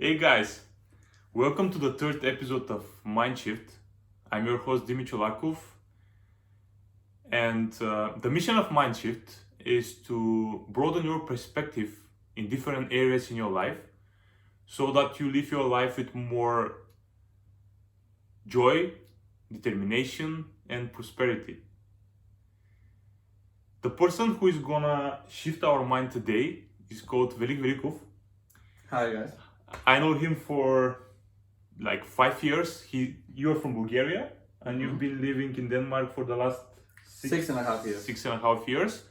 Hey guys, welcome to the third episode of Mindshift. I'm your host Dimitri Lakov, and the mission of Mindshift is to broaden your perspective in different areas in your life so that you live your life with more joy, determination, and prosperity. The person who is gonna shift our mind today is called Velik Velikov. Hi guys. I know him for like 5 years. You're from Bulgaria and you've been living in Denmark for the last 6.5 years. 6.5 years.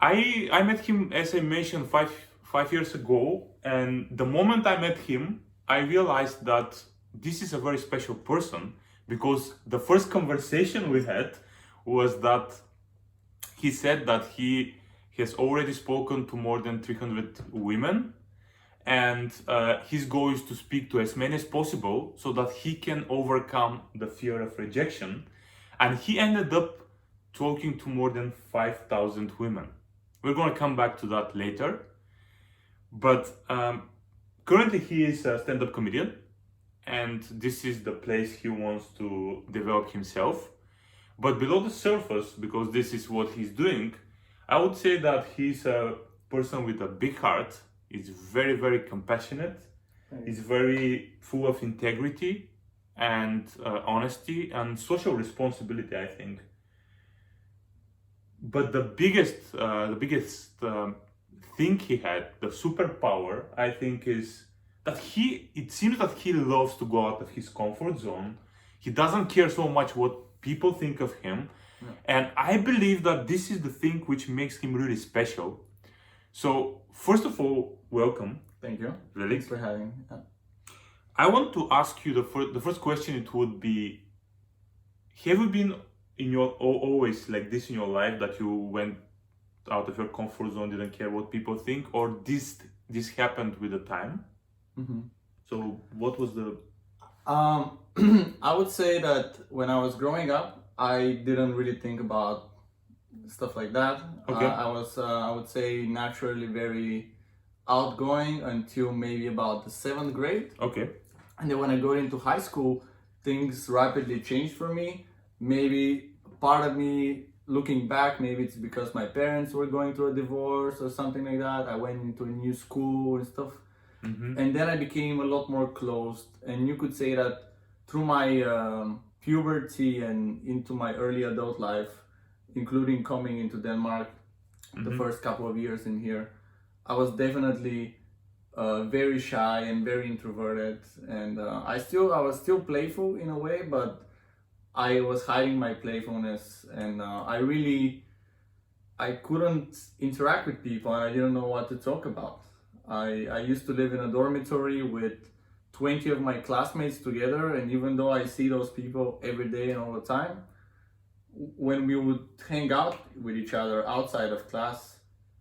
I met him, as I mentioned, five years ago, and the moment I met him, I realized that this is a very special person because the first conversation we had was that he said that he has already spoken to more than 300 women, and his goal is to speak to as many as possible so that he can overcome the fear of rejection. And he ended up talking to more than 5,000 women. We're going to come back to that later. But currently he is a stand-up comedian, and this is the place he wants to develop himself. But below the surface, because this is what he's doing, I would say that he's a person with a big heart. He's very, very compassionate. He's very full of integrity and honesty and social responsibility, I think. But the biggest thing he had, the superpower, I think, is that it seems that he loves to go out of his comfort zone. He doesn't care so much what people think of him. Yeah. And I believe that this is the thing which makes him really special. So, first of all, welcome. Thank you. Velik. Thanks for having me. Yeah. I want to ask you the first question. It would be: have you been always like this in your life, that you went out of your comfort zone, didn't care what people think, or this happened with the time? Mm-hmm. So, what was the? I would say that when I was growing up, I didn't really think about stuff like that. Okay. I would say, naturally very outgoing until maybe about the 7th grade. Okay. And then when I got into high school, things rapidly changed for me. Maybe part of me, looking back, maybe it's because my parents were going through a divorce or something like that. I went into a new school and stuff. Mm-hmm. And then I became a lot more closed. And you could say that through my puberty and into my early adult life, including coming into Denmark, the first couple of years in here, I was definitely very shy and very introverted. And I was still playful in a way, but I was hiding my playfulness. And I couldn't interact with people, and I didn't know what to talk about. I used to live in a dormitory with 20 of my classmates together, and even though I see those people every day and all the time, when we would hang out with each other outside of class,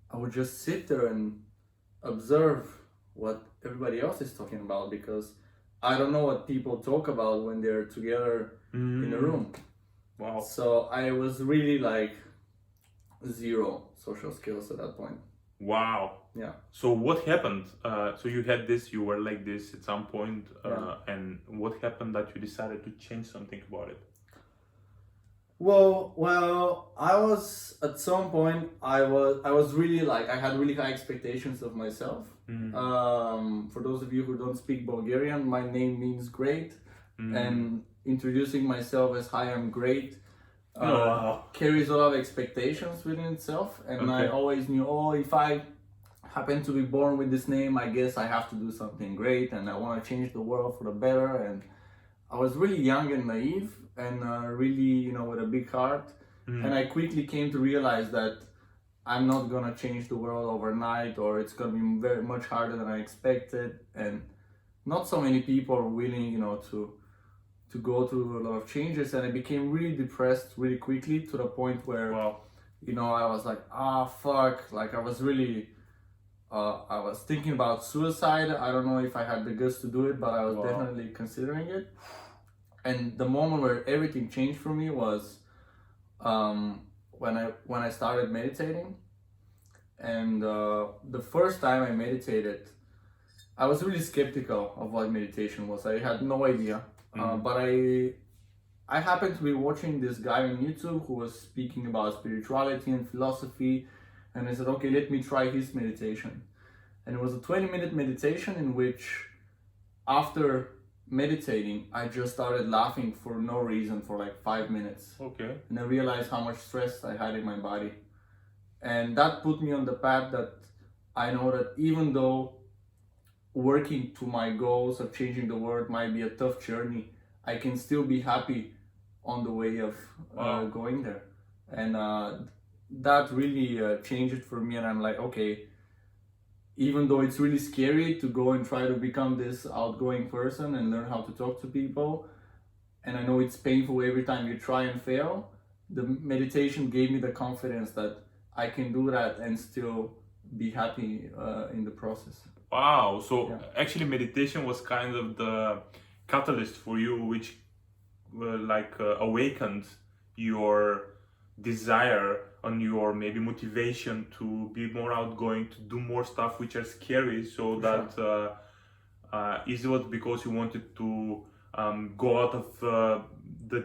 I would just sit there and observe what everybody else is talking about, because I don't know what people talk about when they're together in a room. Wow. So I was really like zero social skills at that point. Wow. Yeah. So what happened? So you had this, you were like this at some point, Yeah. and what happened that you decided to change something about it? Well, I was at some point. I was really like, I had really high expectations of myself. For those of you who don't speak Bulgarian, my name means great, and introducing myself as "Hi, I'm great" carries a lot of expectations within itself. And I always knew, if I happen to be born with this name, I guess I have to do something great, and I want to change the world for the better. And I was really young and naive, and really, with a big heart. And I quickly came to realize that I'm not gonna change the world overnight, or it's gonna be very much harder than I expected. And not so many people are willing, to go through a lot of changes. And I became really depressed really quickly, to the point where, Wow. I was like, fuck. Like, I was really, I was thinking about suicide. I don't know if I had the guts to do it, but I was definitely considering it. And the moment where everything changed for me was when I started meditating. And the first time I meditated, I was really skeptical of what meditation was. I had no idea. But I happened to be watching this guy on YouTube who was speaking about spirituality and philosophy, and I said, okay, let me try his meditation. And it was a 20-minute meditation in which, after meditating, I just started laughing for no reason for like 5 minutes. Okay. And I realized how much stress I had in my body. And that put me on the path that I know that even though working to my goals of changing the world might be a tough journey, I can still be happy on the way of going there. And that really changed it for me. And I'm like, okay, even though it's really scary to go and try to become this outgoing person and learn how to talk to people, and I know it's painful every time you try and fail, the meditation gave me the confidence that I can do that and still be happy in the process. Wow. So actually meditation was kind of the catalyst for you, which awakened your desire and your maybe motivation to be more outgoing, to do more stuff which are scary. So that is it because you wanted to go out of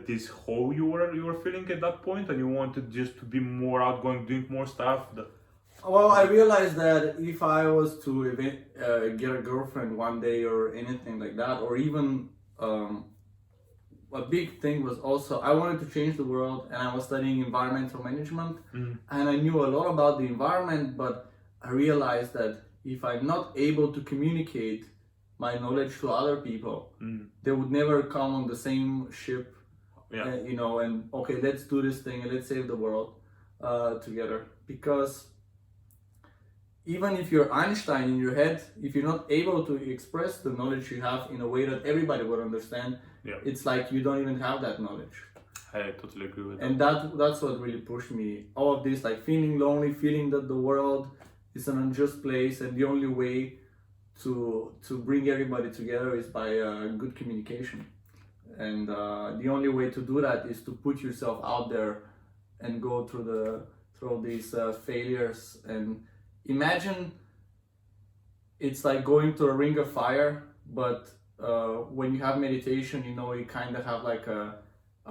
this hole you were feeling at that point, and you wanted just to be more outgoing, doing more stuff? Well, I realized that if I was to get a girlfriend one day or anything like that, or even a big thing was also I wanted to change the world, and I was studying environmental management, and I knew a lot about the environment, but I realized that if I'm not able to communicate my knowledge to other people, they would never come on the same ship, and okay, let's do this thing and let's save the world together. Because even if you're Einstein in your head, if you're not able to express the knowledge you have in a way that everybody would understand, it's like you don't even have that knowledge. I totally agree with that. And that's what really pushed me. All of this, like feeling lonely, feeling that the world is an unjust place, and the only way to bring everybody together is by good communication. And the only way to do that is to put yourself out there and go through these failures. And imagine it's like going to a ring of fire, but when you have meditation, you kind of have like a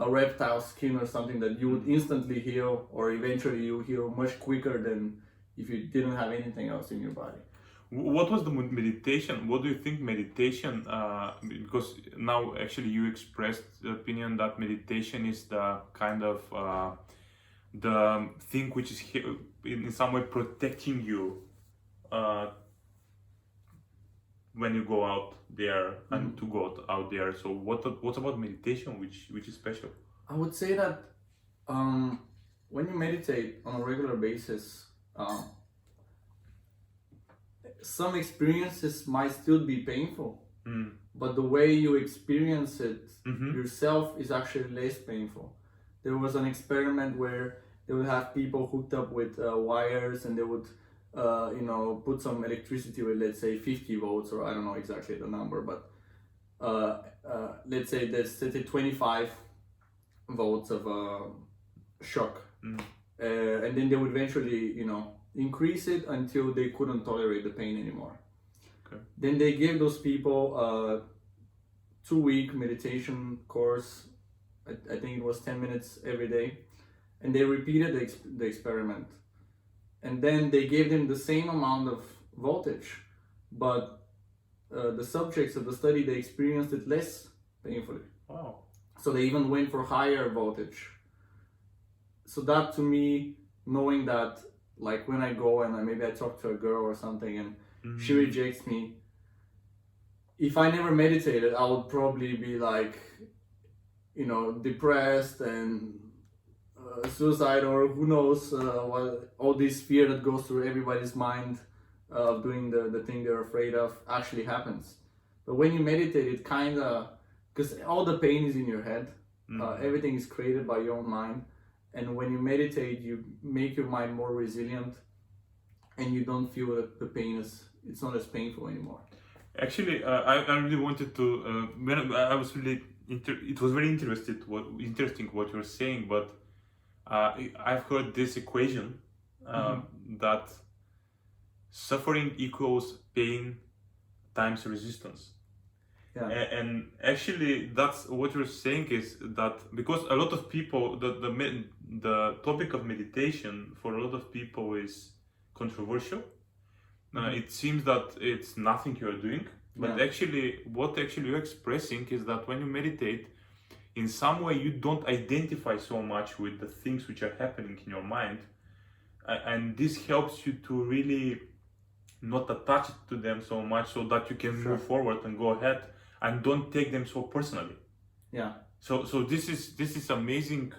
reptile skin or something that you would instantly heal, or eventually you heal much quicker than if you didn't have anything else in your body. What was the meditation? What do you think meditation, because now actually you expressed the opinion that meditation is the kind of the thing which is in some way protecting you when you go out there and to go out there. So what about meditation which is special? I would say that when you meditate on a regular basis, some experiences might still be painful, but the way you experience it yourself is actually less painful. There was an experiment where they would have people hooked up with wires, and they would put some electricity with, let's say, 50 volts, or I don't know exactly the number, but let's say there's 25 volts of shock, and then they would eventually increase it until they couldn't tolerate the pain anymore. Okay. Then they gave those people a 2-week meditation course. I think it was 10 minutes every day, and they repeated the experiment. And then they gave them the same amount of voltage, but the subjects of the study, they experienced it less painfully. Wow. So they even went for higher voltage. So that, to me, knowing that, like when I go and maybe I talk to a girl or something and she rejects me, if I never meditated, I would probably be like, depressed and suicide, or who knows what, all this fear that goes through everybody's mind of doing the thing they're afraid of actually happens. But when you meditate, it kind of, because all the pain is in your head, everything is created by your own mind. And when you meditate, you make your mind more resilient, and you don't feel that the pain it's not as painful anymore. Actually, I really wanted to, when I was really, it was very interesting what you're saying, but I've heard this equation that suffering equals pain times resistance. Yeah. And actually, that's what you're saying is that because a lot of people, the topic of meditation for a lot of people is controversial. It seems that it's nothing you're doing, but Yeah. actually, what actually you're expressing is that when you meditate, in some way you don't identify so much with the things which are happening in your mind, and this helps you to really not attach to them so much, so that you can move forward and go ahead and don't take them so personally. Yeah. So this is amazing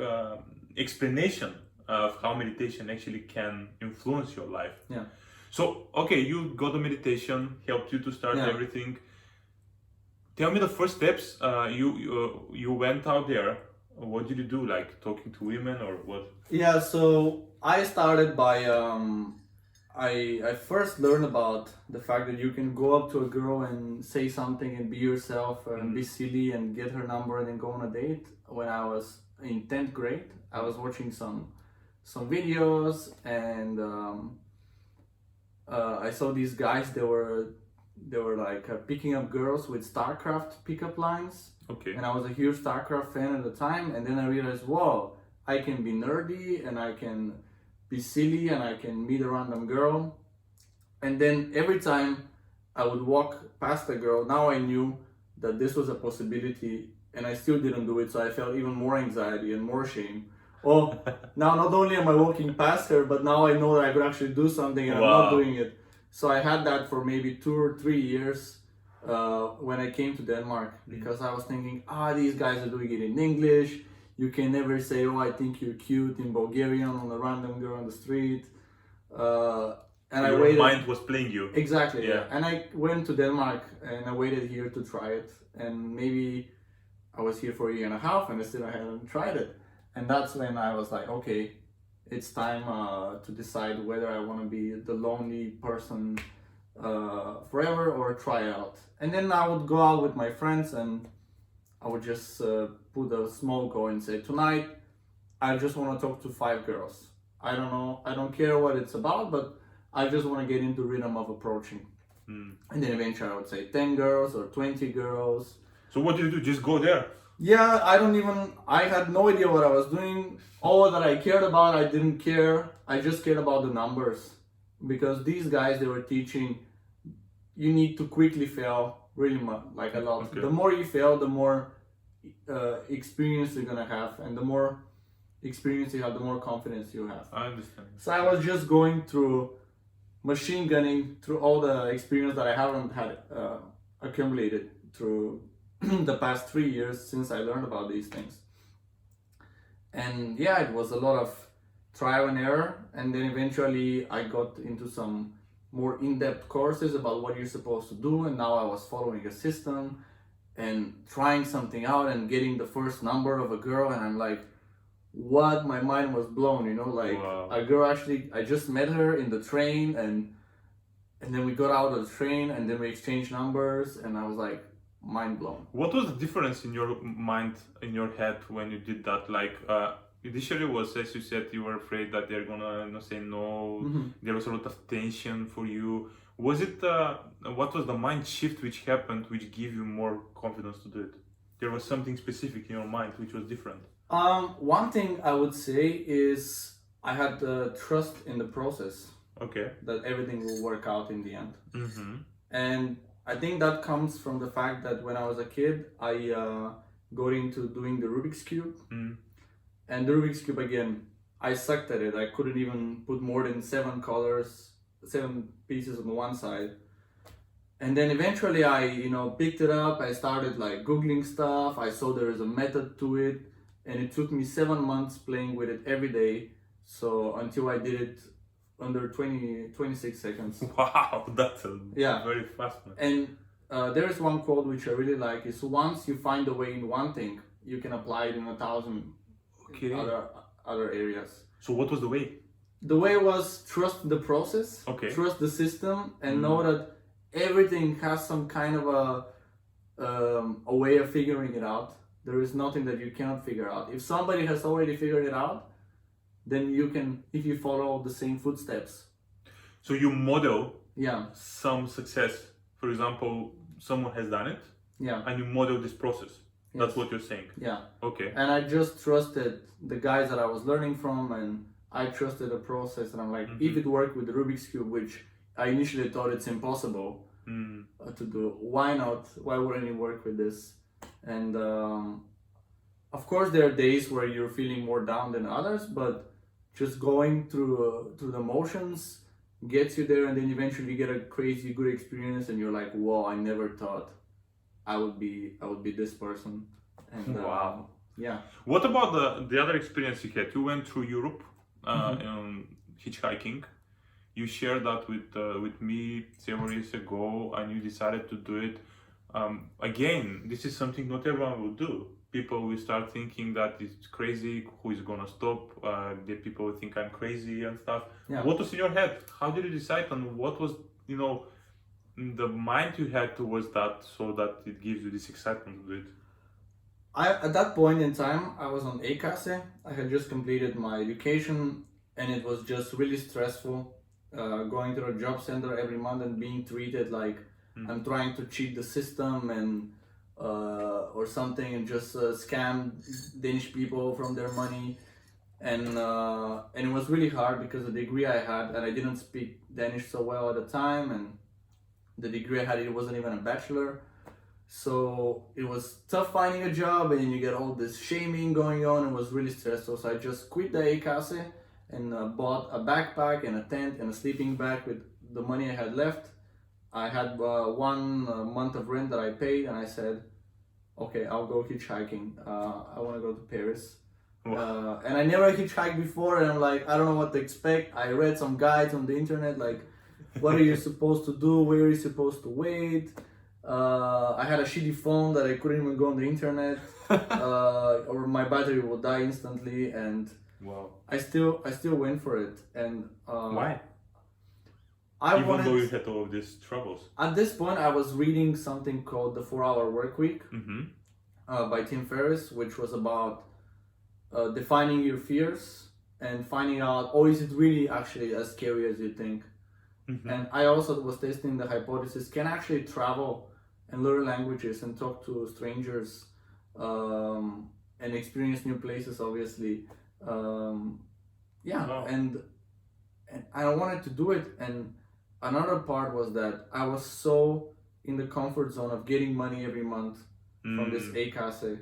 explanation of how meditation actually can influence your life. Yeah. So okay, you got the meditation, helped you to start everything. Tell me the first steps. You went out there. What did you do? Like talking to women or what? Yeah. So I started by I first learned about the fact that you can go up to a girl and say something and be yourself and be silly and get her number and then go on a date. When I was in 10th grade, I was watching some videos and I saw these guys. They were like picking up girls with StarCraft pickup lines. Okay. And I was a huge StarCraft fan at the time. And then I realized, whoa, I can be nerdy and I can be silly and I can meet a random girl. And then every time I would walk past a girl, now I knew that this was a possibility and I still didn't do it. So I felt even more anxiety and more shame. Oh, now not only am I walking past her, but now I know that I could actually do something and I'm not doing it. So I had that for maybe 2 or 3 years when I came to Denmark, because I was thinking, these guys are doing it in English. You can never say, oh, I think you're cute in Bulgarian on a random girl on the street. And Your I waited. mind was playing you. Exactly, yeah. And I went to Denmark and I waited here to try it. And maybe I was here for a year and a half and I still hadn't tried it. And that's when I was like, okay, it's time to decide whether I want to be the lonely person forever or try out. And then I would go out with my friends and I would just put a small goal and say, tonight I just want to talk to 5 girls. I don't know, I don't care what it's about, but I just want to get into rhythm of approaching. And then eventually I would say 10 girls or 20 girls. So what did you do? Just go there? Yeah, I had no idea what I was doing. All that I cared about, I didn't care. I just cared about the numbers. Because these guys, they were teaching, you need to quickly fail, really much, like a lot. Okay. The more you fail, the more experience you're gonna have. And the more experience you have, the more confidence you have. I understand. So I was just going through machine gunning through all the experience that I haven't had accumulated through the past 3 years since I learned about these things. And yeah, it was a lot of trial and error, and then eventually I got into some more in-depth courses about what you're supposed to do, and now I was following a system and trying something out and getting the first number of a girl, and I'm like, what? My mind was blown, like wow. A girl actually, I just met her in the train, and then we got out of the train and then we exchanged numbers, and I was like, mind blown. What was the difference in your mind, in your head, when you did that? Like initially was, as you said, you were afraid that they're gonna say no. There was a lot of tension for you. Was it what was the mind shift which happened which gave you more confidence to do it? There was something specific in your mind which was different. One thing I would say is I had trust in the process. Okay. That everything will work out in the end. And I think that comes from the fact that when I was a kid, I got into doing the Rubik's Cube. And the Rubik's Cube, again, I sucked at it. I couldn't even put more than 7 colors, 7 pieces on one side. And then eventually I, picked it up. I started like Googling stuff. I saw there is a method to it. And it took me 7 months playing with it every day. So until I did it under 26 seconds. Wow, that's very fast, man. And there's one quote which I really like, is once you find a way in one thing, you can apply it in 1,000 other areas. So what was the way? The way was trust the process, trust the system, and know that everything has some kind of a way of figuring it out. There is nothing that you cannot figure out. If somebody has already figured it out, then you can, if you follow the same footsteps. So you model some success. for example, someone has done it, Yeah. and you model this process. That's Yes. what you're saying. Yeah. Okay. And I just trusted the guys that I was learning from, and I trusted the process. And I'm like, if it worked with the Rubik's Cube, which I initially thought it's impossible to do, why not? Why wouldn't it work with this? And of course, there are days where you're feeling more down than others, but just going through the motions gets you there, and then eventually you get a crazy good experience, and you're like, whoa, I never thought I would be this person. And Wow. yeah. What about the other experience you had? You went through Europe, hitchhiking. You shared that with me several years ago, and you decided to do it. Again, this is something not everyone will do. People will start thinking that it's crazy. Who is gonna stop? The people will think I'm crazy and stuff. Yeah. What was in your head? How did you decide, and what was the mind you had towards that, so that it gives you this excitement to do it? At that point in time, I was on ACASE. I had just completed my education, and it was just really stressful. Going to a job center every month and being treated like I'm trying to cheat the system and or something, and just scam Danish people from their money. And it was really hard because the degree I had, and I didn't speak Danish so well at the time, and the degree I had, it wasn't even a bachelor. So it was tough finding a job, and you get all this shaming going on. It was really stressful. So I just quit the ACASE and bought a backpack and a tent and a sleeping bag with the money I had left. I had 1 month of rent that I paid, and I said, okay, I'll go hitchhiking. I want to go to Paris. And I never hitchhiked before, and I'm like, I don't know what to expect. I read some guides on the internet, like, what are you supposed to do? Where are you supposed to wait? I had a shitty phone that I couldn't even go on the internet, or my battery would die instantly. And wow, I still went for it. And why? Even though you had all of these troubles. At this point, I was reading something called The 4-Hour Workweek by Tim Ferriss, which was about defining your fears and finding out, oh, is it really actually as scary as you think? And I also was testing the hypothesis, can I actually travel and learn languages and talk to strangers and experience new places, obviously. Wow. And I wanted to do it. And another part was that I was so in the comfort zone of getting money every month from this ACASE.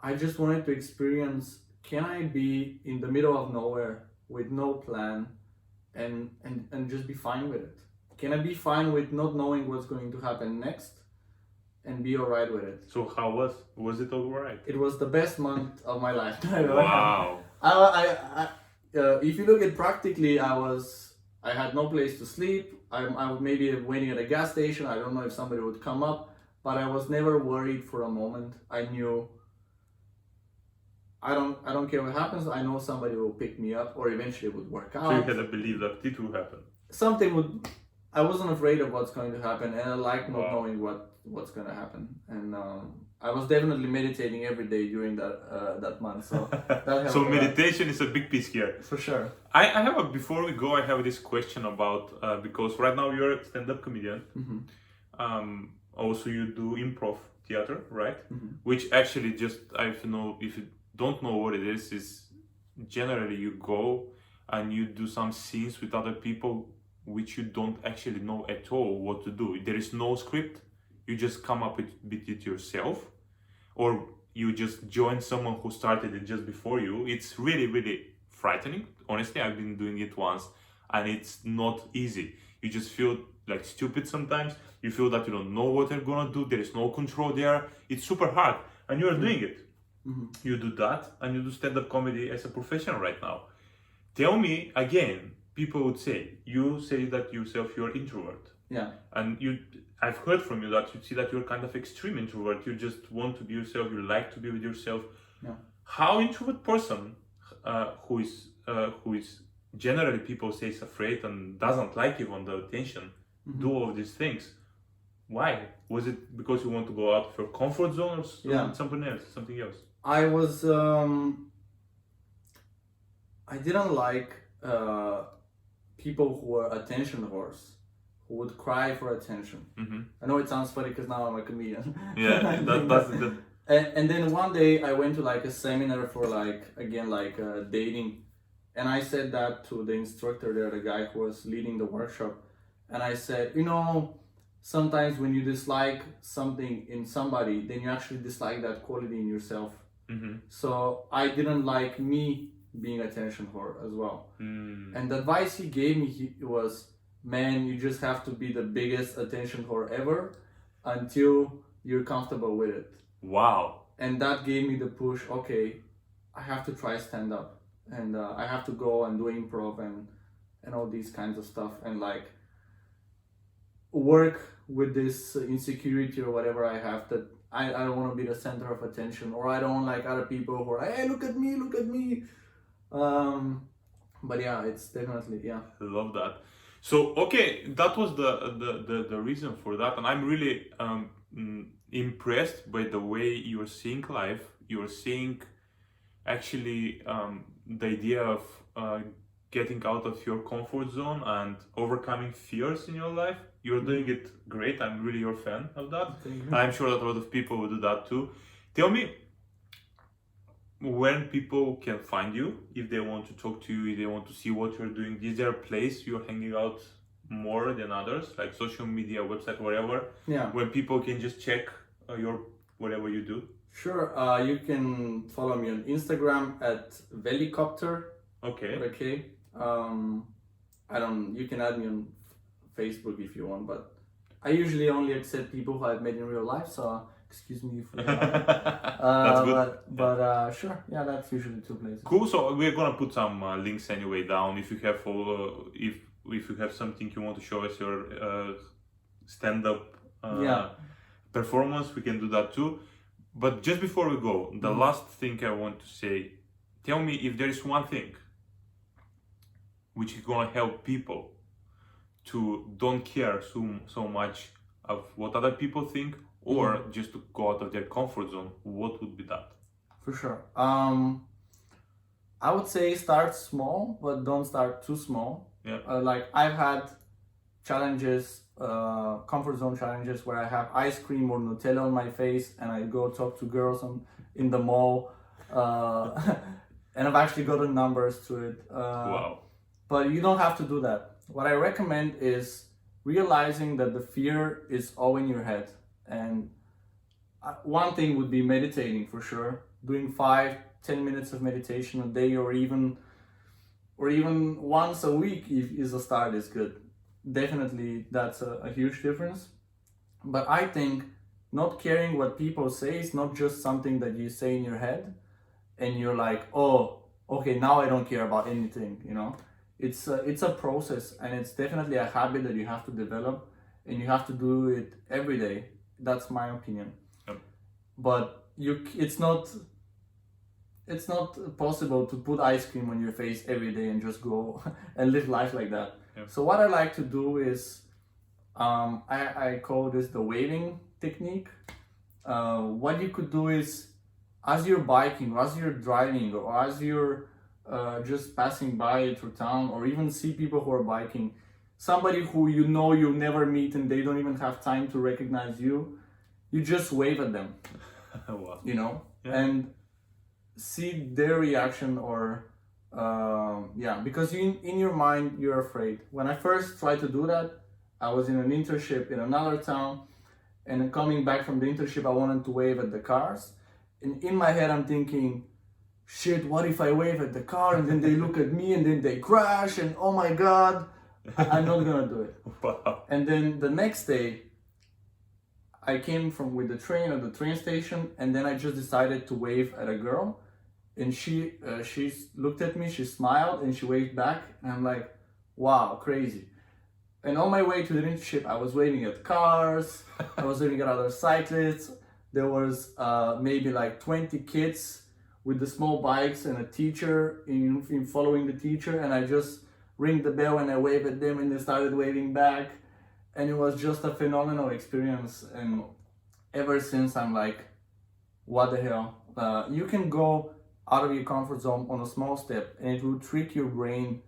I just wanted to experience, can I be in the middle of nowhere with no plan and just be fine with it? Can I be fine with not knowing what's going to happen next and be alright with it? So how was it alright? It was the best month of my life. Wow. If you look at practically, I had no place to sleep. I was maybe waiting at a gas station. I don't know if somebody would come up, but I was never worried for a moment. I knew I don't care what happens. I know somebody will pick me up, or eventually it would work out. So you had to believe that it will happen. Something would. I wasn't afraid of what's going to happen, and I like not knowing what's going to happen. And I was definitely meditating every day during that month. So that helped. So meditation is a big piece here. For sure. I have before we go, I have this question about because right now you're a stand-up comedian. Also you do improv theater, right? Which actually just if you don't know what it is generally you go and you do some scenes with other people which you don't actually know at all what to do. There is no script. You just come up with it yourself, or you just join someone who started it just before you. It's really, really frightening. Honestly, I've been doing it once and it's not easy. You just feel like stupid sometimes. You feel that you don't know what you're gonna do. There is no control there. It's super hard and you're doing it. You do that and you do stand-up comedy as a profession right now. Tell me again, people would say, you say that yourself you're introvert. Yeah. And I've heard from you that you see that you're kind of extreme introvert. You just want to be yourself. You like to be with yourself. Yeah. How introvert person who is generally people say is afraid and doesn't like even the attention do all of these things? Why? Was it because you want to go out of your comfort zone or something else? I was I didn't like people who were attention whores, who would cry for attention. Mm-hmm. I know it sounds funny because now I'm a comedian. Yeah, that's the. And then one day I went to like a seminar for like again like dating, and I said that to the instructor there, the guy who was leading the workshop, and I said, you know, sometimes when you dislike something in somebody, then you actually dislike that quality in yourself. Mm-hmm. So I didn't like me being attention whore as well. And the advice he gave me was, man, you just have to be the biggest attention whore ever until you're comfortable with it. Wow. And that gave me the push. Okay, I have to try stand up, and I have to go and do improv and all these kinds of stuff, and like work with this insecurity or whatever I have, that I don't want to be the center of attention, or I don't like other people who are like, hey, look at me. But yeah, it's definitely, yeah. I love that. So okay, that was the reason for that, and I'm really impressed by the way you're seeing life. You're seeing actually the idea of getting out of your comfort zone and overcoming fears in your life. You're doing it great. I'm really your fan of that. I'm sure that a lot of people will do that too. Tell me, when people can find you, if they want to talk to you, if they want to see what you're doing, is there a place you're hanging out more than others, like social media, website, whatever? Yeah. When people can just check your whatever you do? Sure. You can follow me on Instagram at Velicopter. Okay. Okay. You can add me on Facebook if you want, but I usually only accept people who I've met in real life, so excuse me for that. That's good. But sure, yeah, that's usually two places. Cool. So we're gonna put some links anyway down. If you have if you have something you want to show us your stand-up performance, we can do that too. But just before we go, the last thing I want to say, tell me if there is one thing which is gonna help people to don't care so much of what other people think, or just to go out of their comfort zone, what would be that? For sure. I would say start small, but don't start too small. Yeah. Like I've had challenges, comfort zone challenges, where I have ice cream or Nutella on my face and I go talk to girls in the mall, and I've actually gotten numbers to it. Wow. But you don't have to do that. What I recommend is realizing that the fear is all in your head. And one thing would be meditating for sure. Doing 5-10 minutes of meditation a day, or even once a week is a start, is good. Definitely that's a huge difference. But I think not caring what people say is not just something that you say in your head and you're like, oh, okay, now I don't care about anything, you know. It's a process, and it's definitely a habit that you have to develop, and you have to do it every day. That's my opinion. Yep. But it's not possible to put ice cream on your face every day and just go and live life like that. Yep. So what I like to do is, I call this the waving technique. What you could do is, as you're biking, or as you're driving, or as you're just passing by through town, or even see people who are biking, somebody who you know you'll never meet and they don't even have time to recognize you, you just wave at them. Wow. You know, Yeah. and see their reaction, or because in your mind you're afraid. When I first tried to do that, I was in an internship in another town, and coming back from the internship I wanted to wave at the cars, and in my head I'm thinking, shit, what if I wave at the car and then they look at me and then they crash, and oh my god, I'm not gonna do it. Wow. And then the next day I came with the train at the train station, and then I just decided to wave at a girl, and she looked at me, she smiled, and she waved back, and I'm like, wow, crazy. And on my way to the internship, I was waving at cars, I was waving at other cyclists. There was maybe like 20 kids with the small bikes and a teacher in following the teacher, and I just ring the bell and I wave at them, and they started waving back, and it was just a phenomenal experience. And ever since I'm like, what the hell? You can go out of your comfort zone on a small step, and it will trick your brain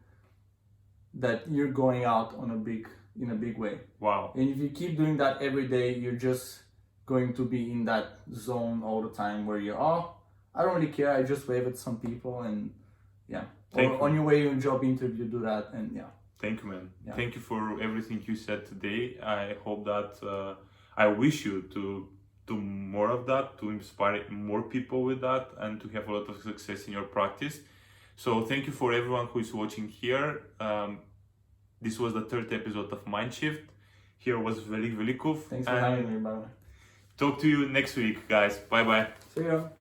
that you're going out on a in a big way. Wow. And if you keep doing that every day, you're just going to be in that zone all the time where you're, oh, I don't really care. I just wave at some people and yeah. Thank Or you. on your way to a job interview, do that and yeah. Thank you, man. Yeah. Thank you for everything you said today. I hope that I wish you to do more of that, to inspire more people with that, and to have a lot of success in your practice. So thank you for everyone who is watching here. This was the third episode of Mindshift. Here was very, very cool. Thanks for having me, by the way. Talk to you next week, guys. Bye bye. See ya.